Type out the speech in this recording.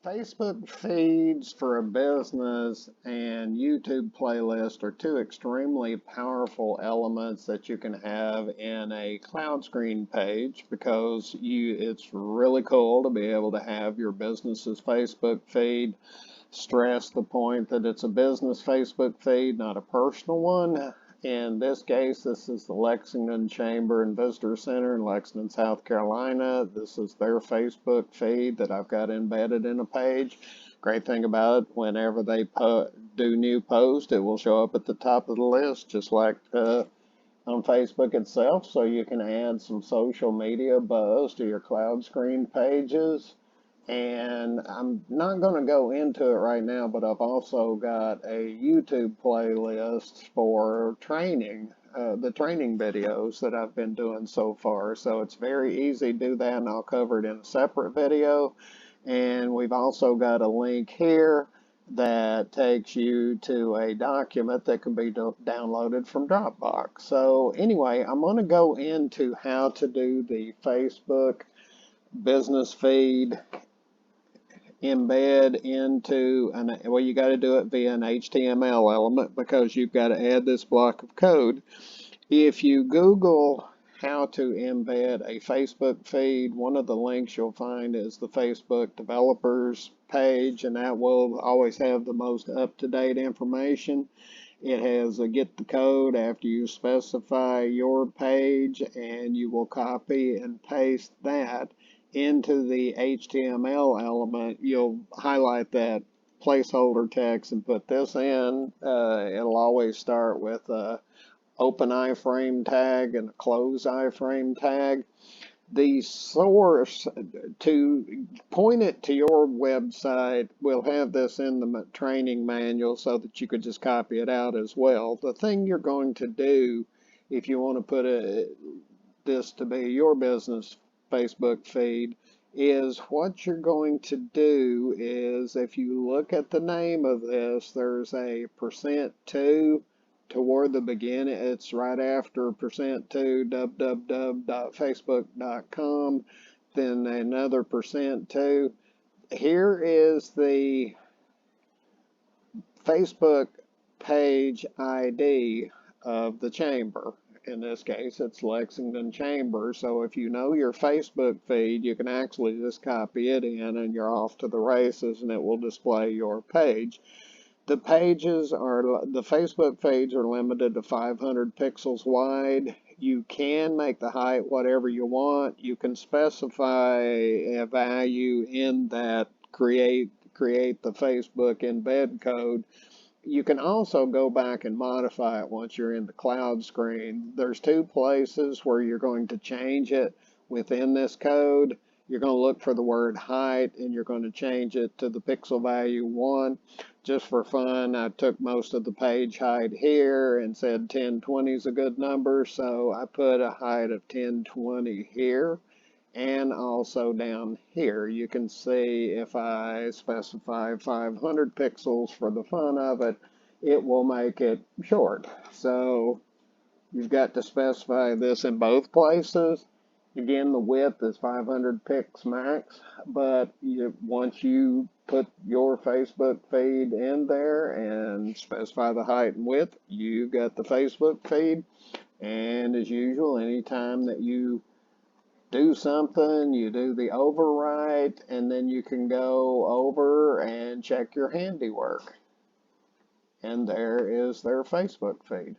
Facebook feeds for a business and YouTube playlist are two extremely powerful elements that you can have in a cloud screen page because it's really cool to be able to have your business's Facebook feed. Stress the point that it's a business Facebook feed, not a personal one. In this case, this is the Lexington Chamber and Visitor Center in Lexington, South Carolina. This is their Facebook feed that I've got embedded in a page. Great thing about it, whenever they do new post, it will show up at the top of the list, just like on Facebook itself. So you can add some social media buzz to your cloud screen pages. And I'm not going to go into it right now, but I've also got a YouTube playlist for training, the training videos that I've been doing so far. So it's very easy to do that, and I'll cover it in a separate video. And we've also got a link here that takes you to a document that can be downloaded from Dropbox. So anyway, I'm going to go into how to do the Facebook business feed embed into well, you got to do it via an HTML element because you've got to add this block of code. If you Google how to embed a Facebook feed, one of the links you'll find is the Facebook developers page, and that will always have the most up-to-date information. It has a get the code after you specify your page, and you will copy and paste that into the HTML element. You'll highlight that placeholder text and put this in. It'll always start with a open iframe tag and a close iframe tag. The source to point it to your website will have this in the training manual so that you could just copy it out as well. The thing you're going to do if you want to put this to be your business Facebook feed is what you're going to do is, if you look at the name of this, there's a %2 toward the beginning. It's right after %2 www.facebook.com, then another %2. Here is the Facebook page ID of the chamber. In this case, it's Lexington Chamber. So if you know your Facebook feed, you can actually just copy it in and you're off to the races, and it will display your page. The Facebook feeds are limited to 500 pixels wide. You can make the height whatever you want. You can specify a value in that create the Facebook embed code. You can also go back and modify it once you're in the cloud screen. There's two places where you're going to change it within this code. You're going to look for the word height, and you're going to change it to the pixel value 1. Just for fun, I took most of the page height here and said 1020 is a good number, so I put a height of 1020 here. And also down here, you can see if I specify 500 pixels for the fun of it, it will make it short. So you've got to specify this in both places. Again, the width is 500 pix max, but once you put your Facebook feed in there and specify the height and width, you got the Facebook feed. And as usual, anytime that you do something, you do the overwrite, and then you can go over and check your handiwork. And there is their Facebook feed.